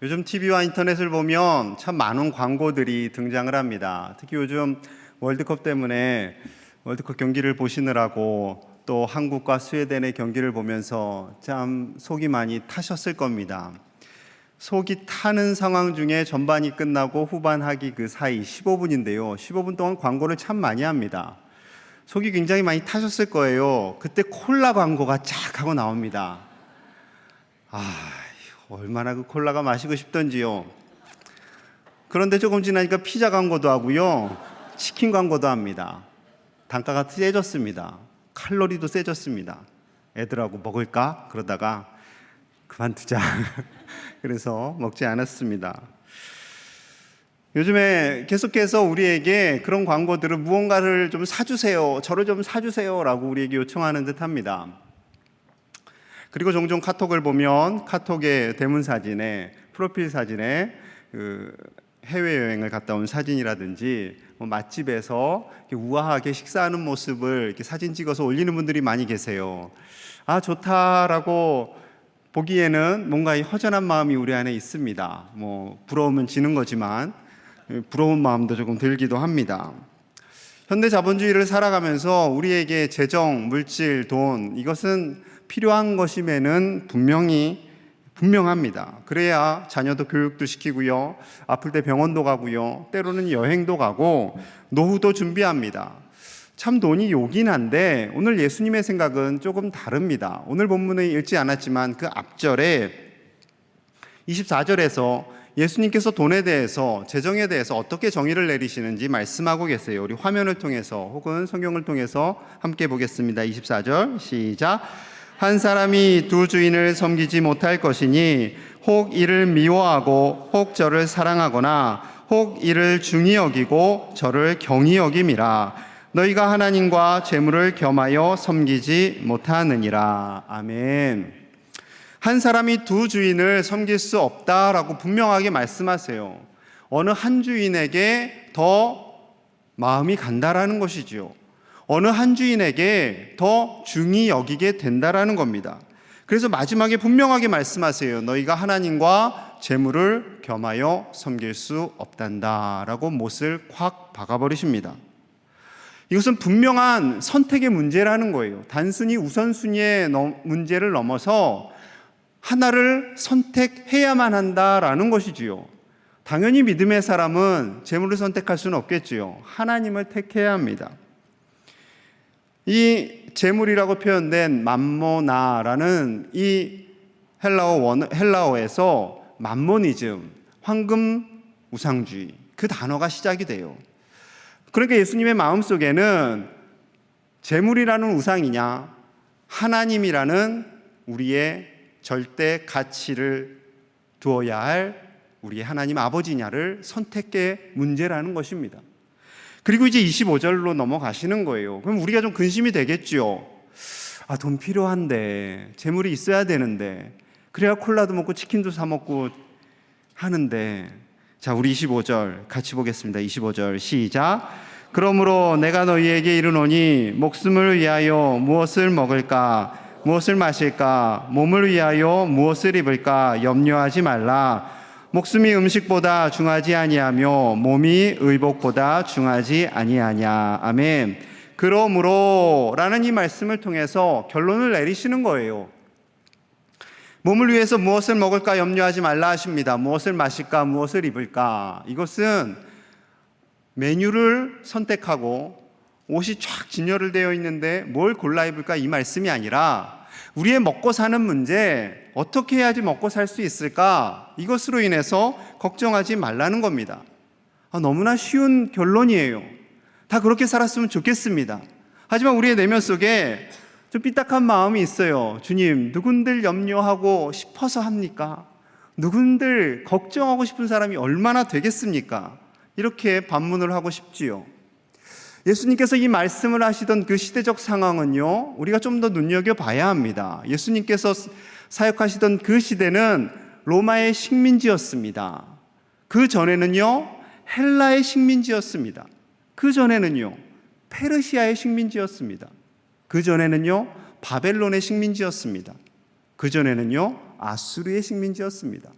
요즘 TV와 인터넷을 보면 참 많은 광고들이 등장을 합니다. 특히 요즘 월드컵 때문에 월드컵 경기를 보시느라고 또 한국과 스웨덴의 경기를 보면서 참 속이 많이 타셨을 겁니다. 속이 타는 상황 중에 전반이 끝나고 후반하기 그 사이 15분인데요. 15분 동안 광고를 참 많이 합니다. 속이 굉장히 많이 타셨을 거예요. 그때 콜라 광고가 쫙 하고 나옵니다. 얼마나 그 콜라가 마시고 싶던지요. 그런데 조금 지나니까 피자 광고도 하고요, 치킨 광고도 합니다. 단가가 세졌습니다. 칼로리도 세졌습니다. 애들하고 먹을까? 그러다가 그만두자. 그래서 먹지 않았습니다. 요즘에 계속해서 우리에게 그런 광고들을 무언가를 좀 사주세요, 저를 좀 사주세요 라고 우리에게 요청하는 듯 합니다. 그리고 종종 카톡을 보면 카톡의 대문 사진에, 프로필 사진에 해외여행을 갔다 온 사진이라든지 맛집에서 우아하게 식사하는 모습을 이렇게 사진 찍어서 올리는 분들이 많이 계세요. 좋다라고 보기에는 뭔가 허전한 마음이 우리 안에 있습니다. 부러우면 지는 거지만 부러운 마음도 조금 들기도 합니다. 현대 자본주의를 살아가면서 우리에게 재정, 물질, 돈, 이것은 필요한 것임에는 분명합니다. 그래야 자녀도 교육도 시키고요, 아플 때 병원도 가고요, 때로는 여행도 가고 노후도 준비합니다. 참 돈이 요긴 한데 오늘 예수님의 생각은 조금 다릅니다. 오늘 본문에 읽지 않았지만 그 앞절에 24절에서 예수님께서 돈에 대해서, 재정에 대해서 어떻게 정의를 내리시는지 말씀하고 계세요. 우리 화면을 통해서 혹은 성경을 통해서 함께 보겠습니다. 24절 시작. 한 사람이 두 주인을 섬기지 못할 것이니 혹 이를 미워하고 혹 저를 사랑하거나 혹 이를 중히 여기고 저를 경히 여김이라. 너희가 하나님과 재물을 겸하여 섬기지 못하느니라. 아멘. 한 사람이 두 주인을 섬길 수 없다라고 분명하게 말씀하세요. 어느 한 주인에게 더 마음이 간다라는 것이지요. 어느 한 주인에게 더 중히 여기게 된다라는 겁니다. 그래서 마지막에 분명하게 말씀하세요. 너희가 하나님과 재물을 겸하여 섬길 수 없단다라고 못을 확 박아버리십니다. 이것은 분명한 선택의 문제라는 거예요. 단순히 우선순위의 문제를 넘어서 하나를 선택해야만 한다라는 것이지요. 당연히 믿음의 사람은 재물을 선택할 수는 없겠지요. 하나님을 택해야 합니다. 이 재물이라고 표현된 맘모나라는 이 헬라어에서 맘모니즘, 황금 우상주의, 그 단어가 시작이 돼요. 그러니까 예수님의 마음속에는 재물이라는 우상이냐, 하나님이라는 우리의 절대 가치를 두어야 할 우리의 하나님 아버지냐를 선택의 문제라는 것입니다. 그리고 이제 25절로 넘어가시는 거예요. 그럼 우리가 좀 근심이 되겠죠. 돈 필요한데, 재물이 있어야 되는데, 그래야 콜라도 먹고 치킨도 사 먹고 하는데. 자, 우리 25절 같이 보겠습니다. 25절 시작. 그러므로 내가 너희에게 이르노니 목숨을 위하여 무엇을 먹을까, 무엇을 마실까, 몸을 위하여 무엇을 입을까 염려하지 말라. 목숨이 음식보다 중하지 아니하며 몸이 의복보다 중하지 아니하냐. 아멘. 그러므로 라는 이 말씀을 통해서 결론을 내리시는 거예요. 몸을 위해서 무엇을 먹을까 염려하지 말라 하십니다. 무엇을 마실까, 무엇을 입을까. 이것은 메뉴를 선택하고 옷이 쫙 진열되어 있는데 뭘 골라 입을까, 이 말씀이 아니라 우리의 먹고 사는 문제, 어떻게 해야지 먹고 살 수 있을까, 이것으로 인해서 걱정하지 말라는 겁니다. 너무나 쉬운 결론이에요. 다 그렇게 살았으면 좋겠습니다. 하지만 우리의 내면 속에 좀 삐딱한 마음이 있어요. 주님, 누군들 염려하고 싶어서 합니까? 누군들 걱정하고 싶은 사람이 얼마나 되겠습니까? 이렇게 반문을 하고 싶지요. 예수님께서 이 말씀을 하시던 그 시대적 상황은요, 우리가 좀 더 눈여겨봐야 합니다. 예수님께서 사역하시던 그 시대는 로마의 식민지였습니다. 그 전에는요, 헬라의 식민지였습니다. 그 전에는요, 페르시아의 식민지였습니다. 그 전에는요, 바벨론의 식민지였습니다. 그 전에는요, 아수르의 식민지였습니다.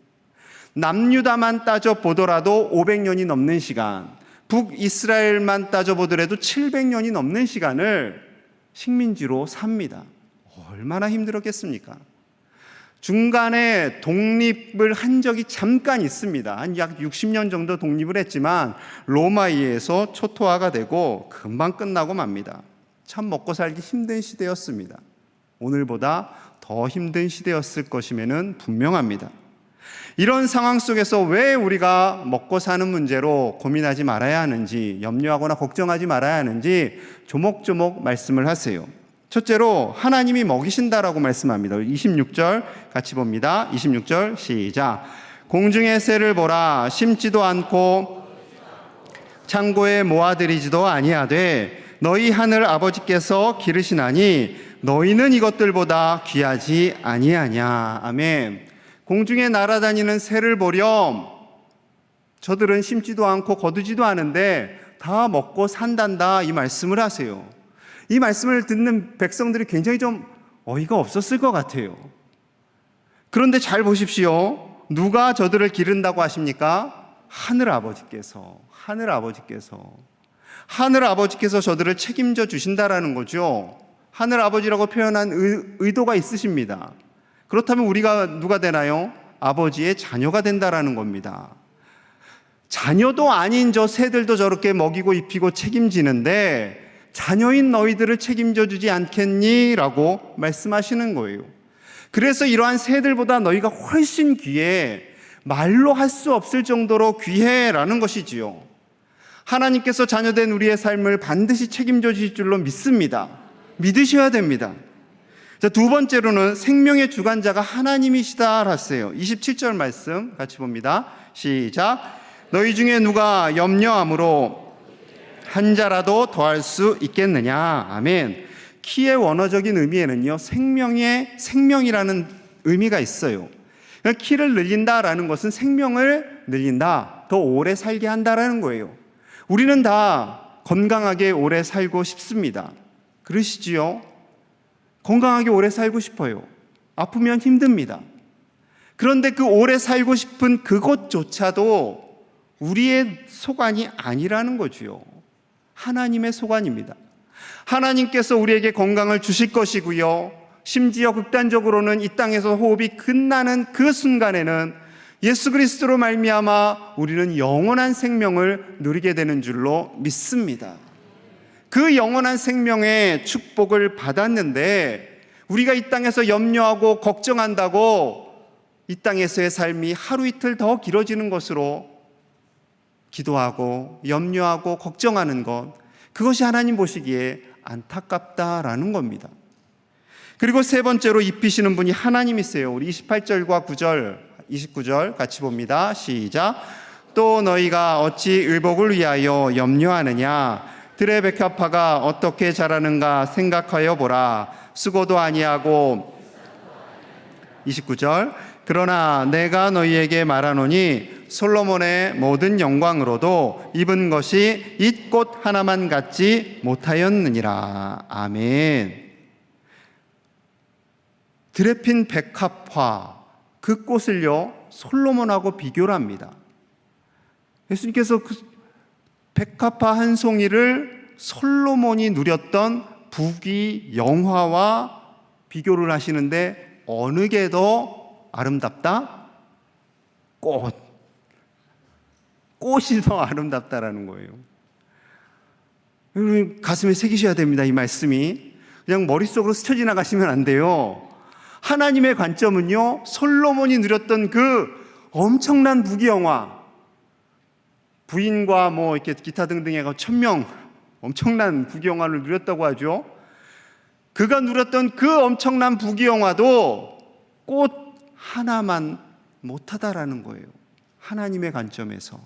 남유다만 따져 보더라도 500년이 넘는 시간, 북이스라엘만 따져 보더라도 700년이 넘는 시간을 식민지로 삽니다. 얼마나 힘들었겠습니까? 중간에 독립을 한 적이 잠깐 있습니다. 한 약 60년 정도 독립을 했지만 로마에 의해서 초토화가 되고 금방 끝나고 맙니다. 참 먹고 살기 힘든 시대였습니다. 오늘보다 더 힘든 시대였을 것임에는 분명합니다. 이런 상황 속에서 왜 우리가 먹고 사는 문제로 고민하지 말아야 하는지, 염려하거나 걱정하지 말아야 하는지 조목조목 말씀을 하세요. 첫째로 하나님이 먹이신다라고 말씀합니다. 26절 같이 봅니다. 26절 시작. 공중의 새를 보라. 심지도 않고 창고에 모아들이지도 아니하되 너희 하늘 아버지께서 기르시나니 너희는 이것들보다 귀하지 아니하냐. 아멘. 공중에 날아다니는 새를 보렴. 저들은 심지도 않고 거두지도 않은데 다 먹고 산단다, 이 말씀을 하세요. 이 말씀을 듣는 백성들이 굉장히 좀 어이가 없었을 것 같아요. 그런데 잘 보십시오. 누가 저들을 기른다고 하십니까? 하늘 아버지께서 저들을 책임져 주신다라는 거죠. 하늘 아버지라고 표현한 의도가 있으십니다. 그렇다면 우리가 누가 되나요? 아버지의 자녀가 된다라는 겁니다. 자녀도 아닌 저 새들도 저렇게 먹이고 입히고 책임지는데 자녀인 너희들을 책임져 주지 않겠니? 라고 말씀하시는 거예요. 그래서 이러한 새들보다 너희가 훨씬 귀해, 말로 할 수 없을 정도로 귀해라는 것이지요. 하나님께서 자녀된 우리의 삶을 반드시 책임져 주실 줄로 믿습니다. 믿으셔야 됩니다. 자, 두 번째로는 생명의 주관자가 하나님이시다 하세요. 27절 말씀 같이 봅니다. 시작. 너희 중에 누가 염려함으로 한 자라도 더할 수 있겠느냐. 아멘. 키의 원어적인 의미에는요, 생명이라는 의미가 있어요. 그러니까 키를 늘린다라는 것은 생명을 늘린다, 더 오래 살게 한다라는 거예요. 우리는 다 건강하게 오래 살고 싶습니다. 그러시지요? 건강하게 오래 살고 싶어요. 아프면 힘듭니다. 그런데 그 오래 살고 싶은 그것조차도 우리의 소관이 아니라는 거지요. 하나님의 소관입니다. 하나님께서 우리에게 건강을 주실 것이고요. 심지어 극단적으로는 이 땅에서 호흡이 끝나는 그 순간에는 예수 그리스도로 말미암아 우리는 영원한 생명을 누리게 되는 줄로 믿습니다. 그 영원한 생명의 축복을 받았는데 우리가 이 땅에서 염려하고 걱정한다고 이 땅에서의 삶이 하루 이틀 더 길어지는 것으로 기도하고 염려하고 걱정하는 것, 그것이 하나님 보시기에 안타깝다라는 겁니다. 그리고 세 번째로 입히시는 분이 하나님이세요. 우리 28절과 29절 같이 봅니다. 시작. 또 너희가 어찌 의복을 위하여 염려하느냐. 들의 백합화가 어떻게 자라는가 생각하여 보라. 수고도 아니하고 29절. 그러나 내가 너희에게 말하노니 솔로몬의 모든 영광으로도 입은 것이 이 꽃 하나만 갖지 못하였느니라. 아멘. 들에 핀 백합화, 그 꽃을요 솔로몬하고 비교를 합니다. 예수님께서 그 백합화 한 송이를 솔로몬이 누렸던 부귀 영화와 비교를 하시는데 어느 게 더 아름답다? 꽃이 더 아름답다라는 거예요. 여러분 가슴에 새기셔야 됩니다. 이 말씀이 그냥 머릿속으로 스쳐 지나가시면 안 돼요. 하나님의 관점은요, 솔로몬이 누렸던 그 엄청난 부귀영화, 부인과 뭐 이렇게 기타 등등의 1000명 엄청난 부귀영화를 누렸다고 하죠. 그가 누렸던 그 엄청난 부귀영화도 꽃 하나만 못하다라는 거예요. 하나님의 관점에서.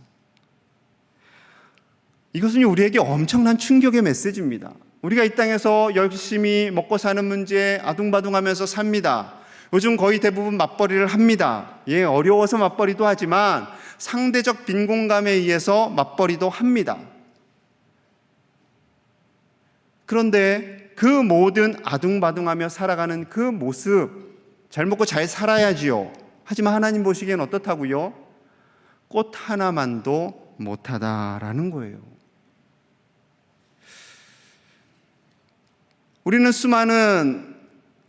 이것은 우리에게 엄청난 충격의 메시지입니다. 우리가 이 땅에서 열심히 먹고 사는 문제에 아둥바둥하면서 삽니다. 요즘 거의 대부분 맞벌이를 합니다. 예, 어려워서 맞벌이도 하지만 상대적 빈곤감에 의해서 맞벌이도 합니다. 그런데 그 모든 아둥바둥하며 살아가는 그 모습, 잘 먹고 잘 살아야지요. 하지만 하나님 보시기엔 어떻다고요? 꽃 하나만도 못하다라는 거예요. 우리는 수많은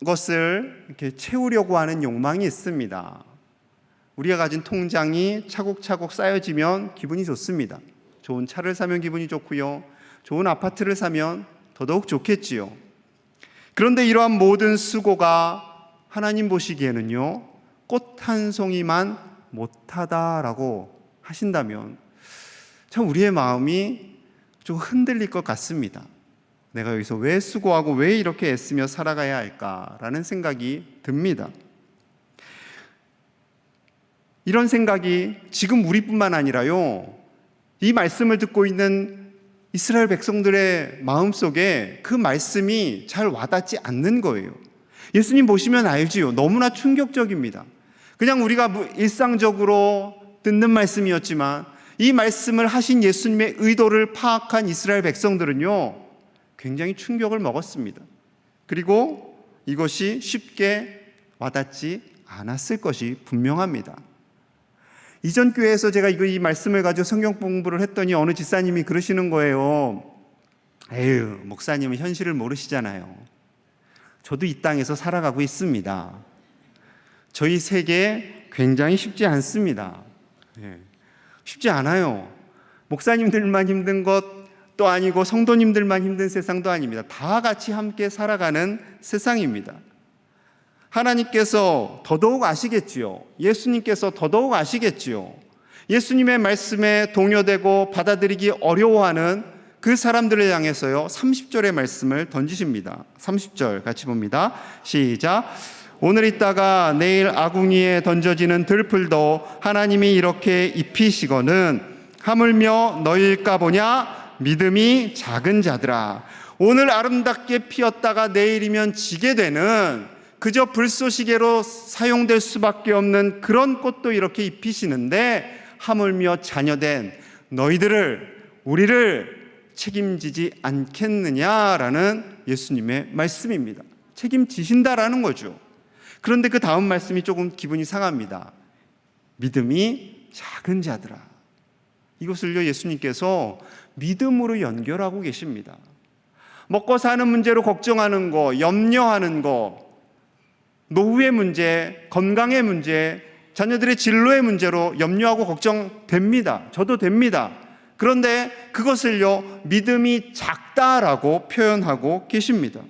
것을 이렇게 채우려고 하는 욕망이 있습니다. 우리가 가진 통장이 차곡차곡 쌓여지면 기분이 좋습니다. 좋은 차를 사면 기분이 좋고요. 좋은 아파트를 사면 더더욱 좋겠지요. 그런데 이러한 모든 수고가 하나님 보시기에는요, 꽃 한 송이만 못하다라고 하신다면 참 우리의 마음이 좀 흔들릴 것 같습니다. 내가 여기서 왜 수고하고 왜 이렇게 애쓰며 살아가야 할까라는 생각이 듭니다. 이런 생각이 지금 우리뿐만 아니라요, 이 말씀을 듣고 있는 이스라엘 백성들의 마음속에 그 말씀이 잘 와닿지 않는 거예요. 예수님 보시면 알지요. 너무나 충격적입니다. 그냥 우리가 일상적으로 듣는 말씀이었지만 이 말씀을 하신 예수님의 의도를 파악한 이스라엘 백성들은요, 굉장히 충격을 먹었습니다. 그리고 이것이 쉽게 와닿지 않았을 것이 분명합니다. 이전 교회에서 제가 이 말씀을 가지고 성경 공부를 했더니 어느 집사님이 그러시는 거예요. 에휴, 목사님은 현실을 모르시잖아요. 저도 이 땅에서 살아가고 있습니다. 저희 세계 굉장히 쉽지 않습니다. 쉽지 않아요. 목사님들만 힘든 것도 아니고 성도님들만 힘든 세상도 아닙니다. 다 같이 함께 살아가는 세상입니다. 하나님께서 더더욱 아시겠지요. 예수님께서 더더욱 아시겠지요. 예수님의 말씀에 동요되고 받아들이기 어려워하는 그 사람들을 향해서요, 30절의 말씀을 던지십니다. 30절 같이 봅니다. 시작. 오늘 있다가 내일 아궁이에 던져지는 들풀도 하나님이 이렇게 입히시거는 하물며 너희일까 보냐 믿음이 작은 자들아. 오늘 아름답게 피었다가 내일이면 지게 되는 그저 불쏘시개로 사용될 수밖에 없는 그런 꽃도 이렇게 입히시는데 하물며 자녀된 너희들을, 우리를 책임지지 않겠느냐라는 예수님의 말씀입니다. 책임지신다라는 거죠. 그런데 그 다음 말씀이 조금 기분이 상합니다. 믿음이 작은 자들아. 이것을요, 예수님께서 믿음으로 연결하고 계십니다. 먹고 사는 문제로 걱정하는 거, 염려하는 거, 노후의 문제, 건강의 문제, 자녀들의 진로의 문제로 염려하고 걱정됩니다. 저도 됩니다. 그런데 그것을요, 믿음이 작다라고 표현하고 계십니다.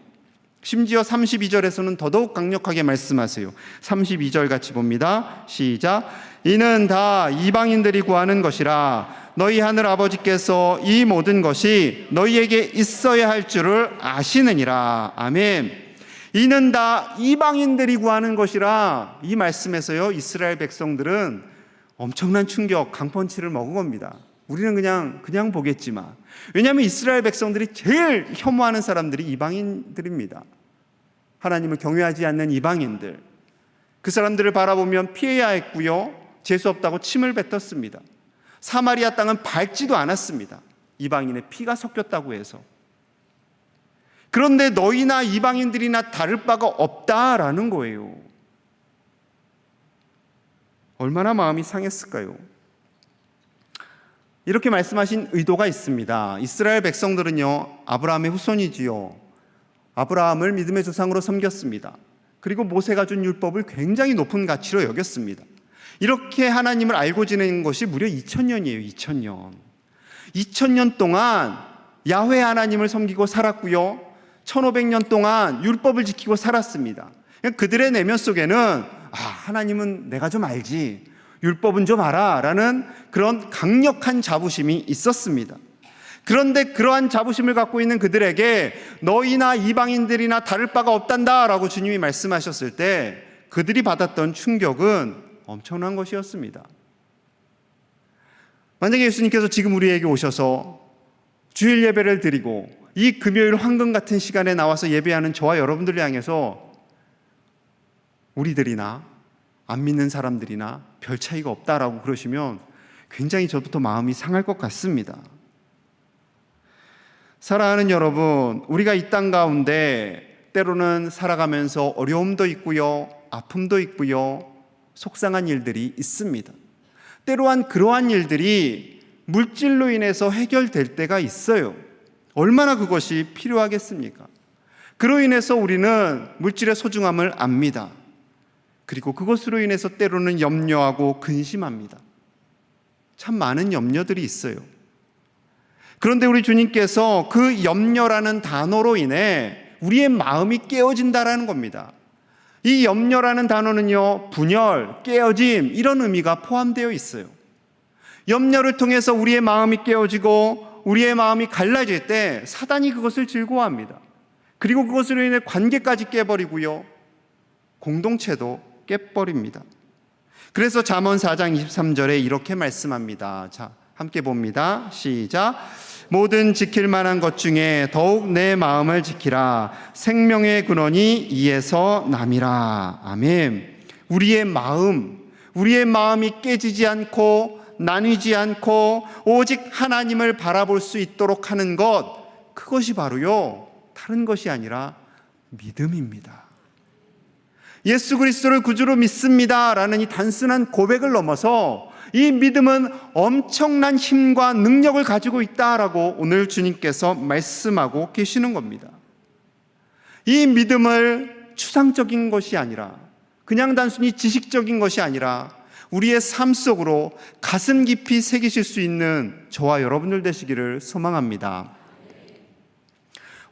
심지어 32절에서는 더더욱 강력하게 말씀하세요. 32절 같이 봅니다. 시작. 이는 다 이방인들이 구하는 것이라 너희 하늘 아버지께서 이 모든 것이 너희에게 있어야 할 줄을 아시느니라. 아멘. 이는 다 이방인들이 구하는 것이라. 이 말씀에서요, 이스라엘 백성들은 엄청난 충격, 강펀치를 먹은 겁니다. 우리는 그냥 보겠지만, 왜냐하면 이스라엘 백성들이 제일 혐오하는 사람들이 이방인들입니다. 하나님을 경외하지 않는 이방인들, 그 사람들을 바라보면 피해야 했고요, 재수 없다고 침을 뱉었습니다. 사마리아 땅은 밟지도 않았습니다. 이방인의 피가 섞였다고 해서. 그런데 너희나 이방인들이나 다를 바가 없다라는 거예요. 얼마나 마음이 상했을까요? 이렇게 말씀하신 의도가 있습니다. 이스라엘 백성들은요, 아브라함의 후손이지요. 아브라함을 믿음의 조상으로 섬겼습니다. 그리고 모세가 준 율법을 굉장히 높은 가치로 여겼습니다. 이렇게 하나님을 알고 지낸 것이 무려 2000년이에요. 2000년. 2000년 동안 야훼 하나님을 섬기고 살았고요. 1500년 동안 율법을 지키고 살았습니다. 그들의 내면 속에는 하나님은 내가 좀 알지, 율법은 좀 알아 라는 그런 강력한 자부심이 있었습니다. 그런데 그러한 자부심을 갖고 있는 그들에게 너희나 이방인들이나 다를 바가 없단다 라고 주님이 말씀하셨을 때 그들이 받았던 충격은 엄청난 것이었습니다. 만약에 예수님께서 지금 우리에게 오셔서 주일 예배를 드리고 이 금요일 황금 같은 시간에 나와서 예배하는 저와 여러분들을 향해서 우리들이나 안 믿는 사람들이나 별 차이가 없다라고 그러시면 굉장히 저부터 마음이 상할 것 같습니다. 사랑하는 여러분, 우리가 이 땅 가운데 때로는 살아가면서 어려움도 있고요, 아픔도 있고요, 속상한 일들이 있습니다. 때로한 그러한 일들이 물질로 인해서 해결될 때가 있어요. 얼마나 그것이 필요하겠습니까? 그로 인해서 우리는 물질의 소중함을 압니다. 그리고 그것으로 인해서 때로는 염려하고 근심합니다. 참 많은 염려들이 있어요. 그런데 우리 주님께서 그 염려라는 단어로 인해 우리의 마음이 깨어진다라는 겁니다. 이 염려라는 단어는요, 분열, 깨어짐 이런 의미가 포함되어 있어요. 염려를 통해서 우리의 마음이 깨어지고 우리의 마음이 갈라질 때 사단이 그것을 즐거워합니다. 그리고 그것으로 인해 관계까지 깨버리고요, 공동체도 깨버립니다. 그래서 잠언 4장 23절에 이렇게 말씀합니다. 자, 함께 봅니다. 시작. 모든 지킬 만한 것 중에 더욱 내 마음을 지키라. 생명의 근원이 이에서 남이라. 아멘. 우리의 마음이 깨지지 않고 나뉘지 않고 오직 하나님을 바라볼 수 있도록 하는 것, 그것이 바로요, 다른 것이 아니라 믿음입니다. 예수 그리스도를 구주로 믿습니다 라는 이 단순한 고백을 넘어서 이 믿음은 엄청난 힘과 능력을 가지고 있다라고 오늘 주님께서 말씀하고 계시는 겁니다. 이 믿음을 추상적인 것이 아니라, 그냥 단순히 지식적인 것이 아니라 우리의 삶 속으로 가슴 깊이 새기실 수 있는 저와 여러분들 되시기를 소망합니다.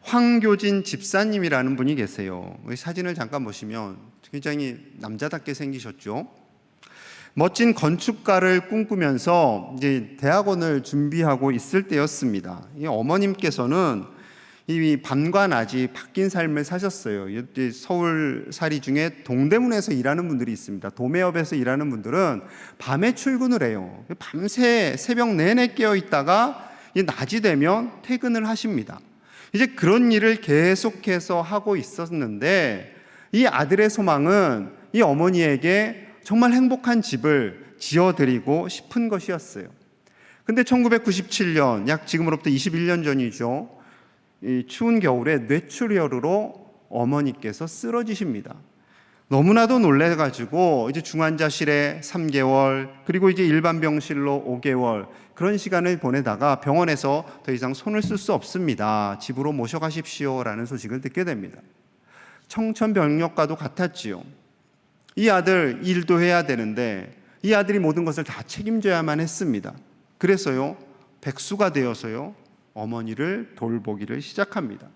황교진 집사님이라는 분이 계세요. 사진을 잠깐 보시면 굉장히 남자답게 생기셨죠. 멋진 건축가를 꿈꾸면서 이제 대학원을 준비하고 있을 때였습니다. 이 어머님께서는 이 밤과 낮이 바뀐 삶을 사셨어요. 서울살이 중에 동대문에서 일하는 분들이 있습니다. 도매업에서 일하는 분들은 밤에 출근을 해요. 밤새 새벽 내내 깨어 있다가 낮이 되면 퇴근을 하십니다. 이제 그런 일을 계속해서 하고 있었는데 이 아들의 소망은 이 어머니에게 정말 행복한 집을 지어드리고 싶은 것이었어요. 근데 1997년, 약 지금으로부터 21년 전이죠. 이 추운 겨울에 뇌출혈으로 어머니께서 쓰러지십니다. 너무나도 놀래가지고 이제 중환자실에 3개월, 그리고 이제 일반 병실로 5개월, 그런 시간을 보내다가 병원에서 더 이상 손을 쓸 수 없습니다. 집으로 모셔가십시오라는 소식을 듣게 됩니다. 청천벽력과도 같았지요. 이 아들 일도 해야 되는데 이 아들이 모든 것을 다 책임져야만 했습니다. 그래서요, 백수가 되어서요, 어머니를 돌보기를 시작합니다.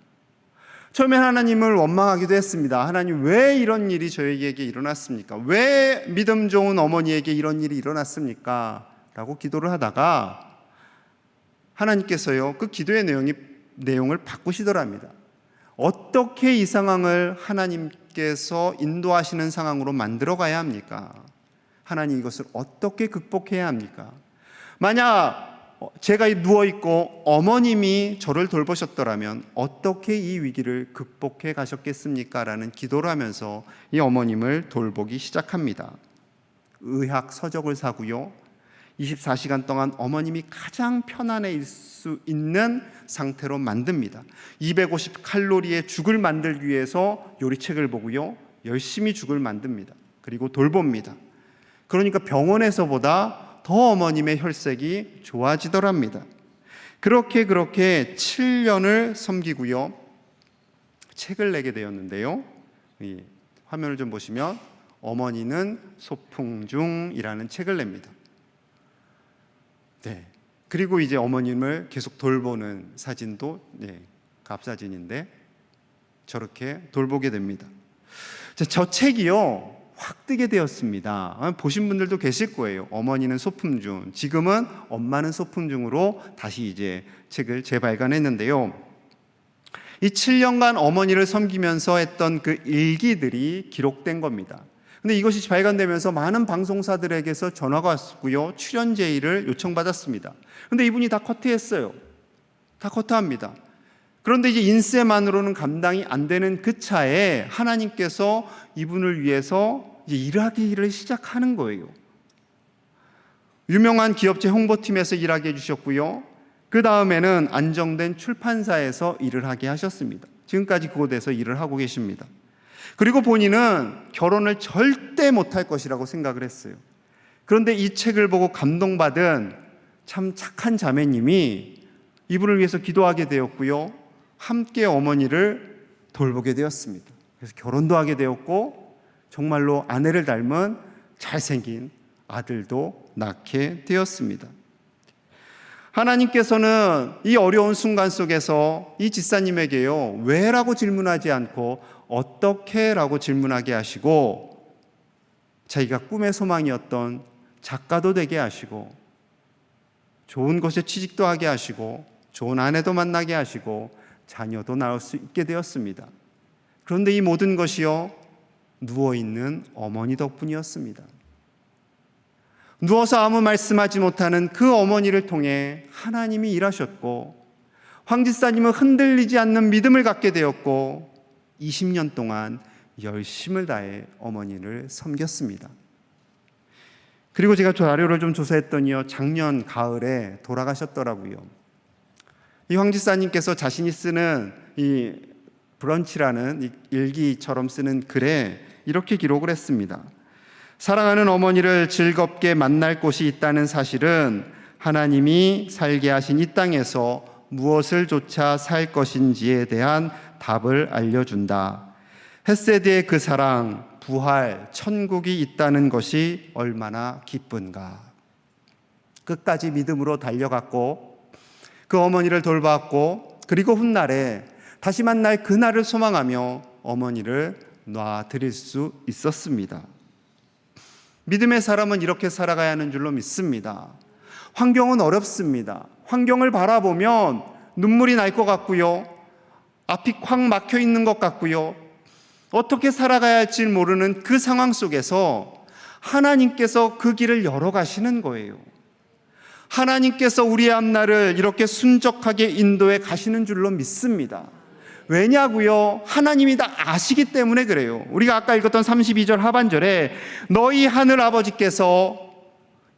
처음엔 하나님을 원망하기도 했습니다. 하나님, 왜 이런 일이 저에게 일어났습니까? 왜 믿음 좋은 어머니에게 이런 일이 일어났습니까? 라고 기도를 하다가 하나님께서요, 그 기도의 내용을 바꾸시더랍니다. 어떻게 이 상황을 하나님께서 인도하시는 상황으로 만들어 가야 합니까? 하나님, 이것을 어떻게 극복해야 합니까? 만약 제가 누워있고 어머님이 저를 돌보셨더라면 어떻게 이 위기를 극복해 가셨겠습니까? 라는 기도를 하면서 이 어머님을 돌보기 시작합니다. 의학 서적을 사고요, 24시간 동안 어머님이 가장 편안해 수 있는 상태로 만듭니다. 250칼로리의 죽을 만들기 위해서 요리책을 보고요, 열심히 죽을 만듭니다. 그리고 돌봅니다. 그러니까 병원에서보다 더 어머님의 혈색이 좋아지더랍니다. 그렇게 7년을 섬기고요, 책을 내게 되었는데요, 이 화면을 좀 보시면 어머니는 소풍 중이라는 책을 냅니다. 네. 그리고 이제 어머님을 계속 돌보는 사진도 갑사진인데 저렇게 돌보게 됩니다. 저 책이요, 확 뜨게 되었습니다. 보신 분들도 계실 거예요. 어머니는 소풍 중, 지금은 엄마는 소풍 중으로 다시 이제 책을 재발간했는데요. 이 7년간 어머니를 섬기면서 했던 그 일기들이 기록된 겁니다. 근데 이것이 발간되면서 많은 방송사들에게서 전화가 왔고요, 출연 제의를 요청받았습니다. 근데 이분이 다 커트했어요. 다 커트합니다. 그런데 이제 인쇄만으로는 감당이 안 되는 그 차에 하나님께서 이분을 위해서 이제 일하기를 시작하는 거예요. 유명한 기업체 홍보팀에서 일하게 해주셨고요, 그 다음에는 안정된 출판사에서 일을 하게 하셨습니다. 지금까지 그곳에서 일을 하고 계십니다. 그리고 본인은 결혼을 절대 못할 것이라고 생각을 했어요. 그런데 이 책을 보고 감동받은 참 착한 자매님이 이분을 위해서 기도하게 되었고요, 함께 어머니를 돌보게 되었습니다. 그래서 결혼도 하게 되었고 정말로 아내를 닮은 잘생긴 아들도 낳게 되었습니다. 하나님께서는 이 어려운 순간 속에서 이 집사님에게요, 왜라고 질문하지 않고 어떻게 라고 질문하게 하시고, 자기가 꿈의 소망이었던 작가도 되게 하시고, 좋은 곳에 취직도 하게 하시고, 좋은 아내도 만나게 하시고, 자녀도 낳을 수 있게 되었습니다. 그런데 이 모든 것이요, 누워있는 어머니 덕분이었습니다. 누워서 아무 말씀하지 못하는 그 어머니를 통해 하나님이 일하셨고, 황 집사님은 흔들리지 않는 믿음을 갖게 되었고 20년 동안 열심을 다해 어머니를 섬겼습니다. 그리고 제가 자료를 좀 조사했더니요, 작년 가을에 돌아가셨더라고요. 이 황 집사님께서 자신이 쓰는 이 브런치라는 이 일기처럼 쓰는 글에 이렇게 기록을 했습니다. 사랑하는 어머니를 즐겁게 만날 곳이 있다는 사실은 하나님이 살게 하신 이 땅에서 무엇을 조차 살 것인지에 대한 답을 알려준다. 헷세드의 그 사랑, 부활, 천국이 있다는 것이 얼마나 기쁜가. 끝까지 믿음으로 달려갔고 그 어머니를 돌봤고, 그리고 훗날에 다시 만날 그날을 소망하며 어머니를 놔드릴 수 있었습니다. 믿음의 사람은 이렇게 살아가야 하는 줄로 믿습니다. 환경은 어렵습니다. 환경을 바라보면 눈물이 날 것 같고요, 앞이 콱 막혀 있는 것 같고요, 어떻게 살아가야 할지 모르는 그 상황 속에서 하나님께서 그 길을 열어가시는 거예요. 하나님께서 우리의 앞날을 이렇게 순적하게 인도해 가시는 줄로 믿습니다. 왜냐고요? 하나님이 다 아시기 때문에 그래요. 우리가 아까 읽었던 32절 하반절에 너희 하늘 아버지께서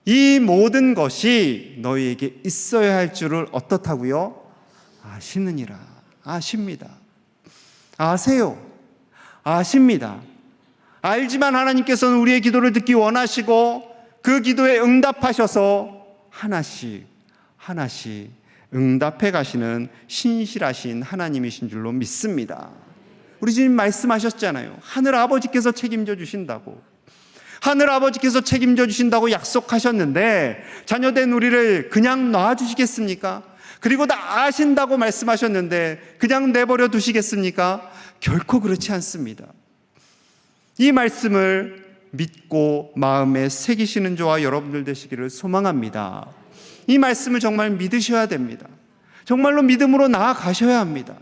이 모든 것이 너희에게 있어야 할 줄을 어떻다고요? 아시느니라. 아십니다. 아세요. 아십니다. 알지만 하나님께서는 우리의 기도를 듣기 원하시고 그 기도에 응답하셔서 하나씩 하나씩 응답해 가시는 신실하신 하나님이신 줄로 믿습니다. 우리 주님 말씀하셨잖아요. 하늘 아버지께서 책임져 주신다고. 하늘 아버지께서 책임져 주신다고 약속하셨는데 자녀된 우리를 그냥 놔주시겠습니까? 그리고 다 아신다고 말씀하셨는데 그냥 내버려 두시겠습니까? 결코 그렇지 않습니다. 이 말씀을 믿고 마음에 새기시는 저와 여러분들 되시기를 소망합니다. 이 말씀을 정말 믿으셔야 됩니다. 정말로 믿음으로 나아가셔야 합니다.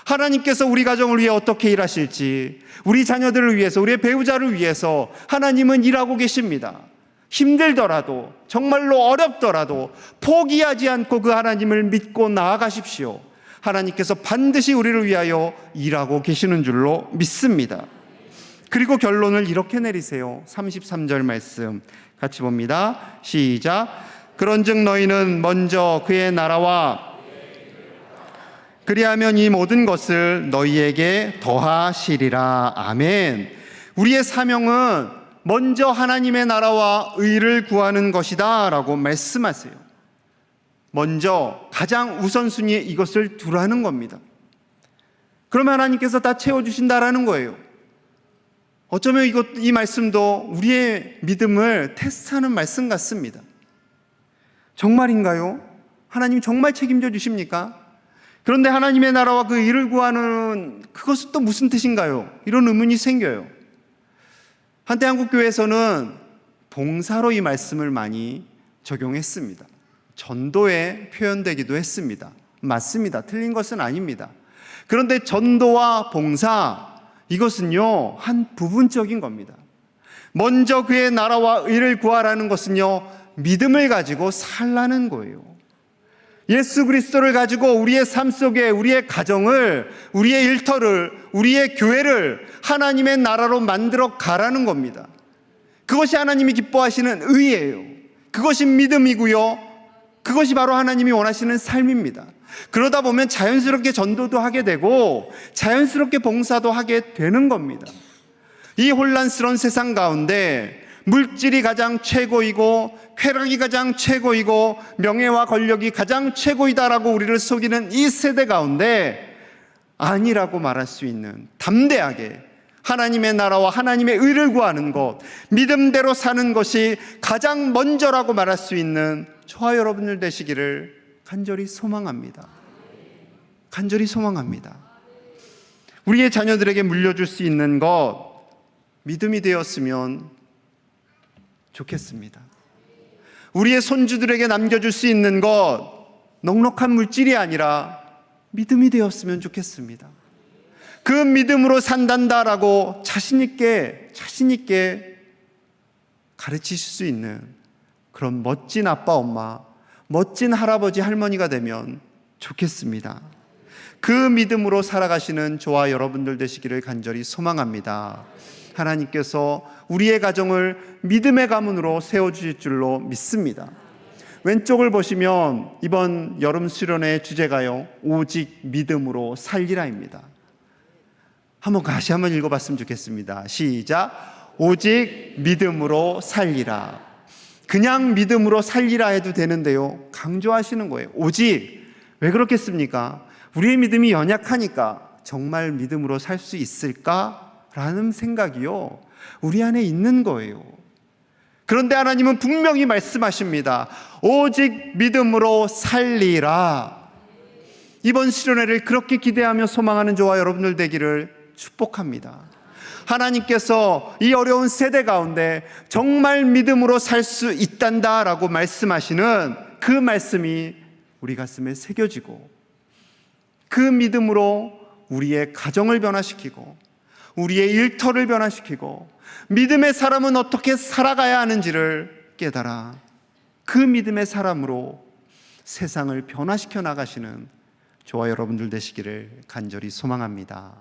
하나님께서 우리 가정을 위해 어떻게 일하실지, 우리 자녀들을 위해서, 우리의 배우자를 위해서 하나님은 일하고 계십니다. 힘들더라도, 정말로 어렵더라도 포기하지 않고 그 하나님을 믿고 나아가십시오. 하나님께서 반드시 우리를 위하여 일하고 계시는 줄로 믿습니다. 그리고 결론을 이렇게 내리세요. 33절 말씀 같이 봅니다. 시작. 그런즉 너희는 먼저 그의 나라와 그리하면 이 모든 것을 너희에게 더하시리라. 아멘. 우리의 사명은 먼저 하나님의 나라와 의를 구하는 것이다 라고 말씀하세요. 먼저 가장 우선순위에 이것을 두라는 겁니다. 그러면 하나님께서 다 채워주신다라는 거예요. 어쩌면 이 말씀도 우리의 믿음을 테스트하는 말씀 같습니다. 정말인가요? 하나님 정말 책임져 주십니까? 그런데 하나님의 나라와 그 일을 구하는 그것은 또 무슨 뜻인가요? 이런 의문이 생겨요. 한때 한국교회에서는 봉사로 이 말씀을 많이 적용했습니다. 전도에 표현되기도 했습니다. 맞습니다. 틀린 것은 아닙니다. 그런데 전도와 봉사, 이것은요 한 부분적인 겁니다. 먼저 그의 나라와 의를 구하라는 것은요 믿음을 가지고 살라는 거예요. 예수 그리스도를 가지고 우리의 삶 속에 우리의 가정을, 우리의 일터를, 우리의 교회를 하나님의 나라로 만들어 가라는 겁니다. 그것이 하나님이 기뻐하시는 의예요. 그것이 믿음이고요, 그것이 바로 하나님이 원하시는 삶입니다. 그러다 보면 자연스럽게 전도도 하게 되고 자연스럽게 봉사도 하게 되는 겁니다. 이 혼란스러운 세상 가운데 물질이 가장 최고이고 쾌락이 가장 최고이고 명예와 권력이 가장 최고이다라고 우리를 속이는 이 세대 가운데 아니라고 말할 수 있는, 담대하게 하나님의 나라와 하나님의 의를 구하는 것, 믿음대로 사는 것이 가장 먼저라고 말할 수 있는 저와 여러분들 되시기를 간절히 소망합니다. 간절히 소망합니다. 우리의 자녀들에게 물려줄 수 있는 것, 믿음이 되었으면 좋겠습니다. 우리의 손주들에게 남겨줄 수 있는 것, 넉넉한 물질이 아니라 믿음이 되었으면 좋겠습니다. 그 믿음으로 산단다라고 자신있게 가르치실 수 있는 그런 멋진 아빠, 엄마, 멋진 할아버지, 할머니가 되면 좋겠습니다. 그 믿음으로 살아가시는 저와 여러분들 되시기를 간절히 소망합니다. 하나님께서 우리의 가정을 믿음의 가문으로 세워주실 줄로 믿습니다. 왼쪽을 보시면 이번 여름 수련회 주제가요, 오직 믿음으로 살리라입니다. 다시 한번 읽어봤으면 좋겠습니다. 시작. 오직 믿음으로 살리라. 그냥 믿음으로 살리라 해도 되는데요, 강조하시는 거예요. 오직. 왜 그렇겠습니까? 우리의 믿음이 연약하니까 정말 믿음으로 살 수 있을까라는 생각이요, 우리 안에 있는 거예요. 그런데 하나님은 분명히 말씀하십니다. 오직 믿음으로 살리라. 이번 수련회를 그렇게 기대하며 소망하는 저와 여러분들 되기를 축복합니다. 하나님께서 이 어려운 세대 가운데 정말 믿음으로 살 수 있단다라고 말씀하시는 그 말씀이 우리 가슴에 새겨지고, 그 믿음으로 우리의 가정을 변화시키고 우리의 일터를 변화시키고 믿음의 사람은 어떻게 살아가야 하는지를 깨달아 그 믿음의 사람으로 세상을 변화시켜 나가시는 저와 여러분들 되시기를 간절히 소망합니다.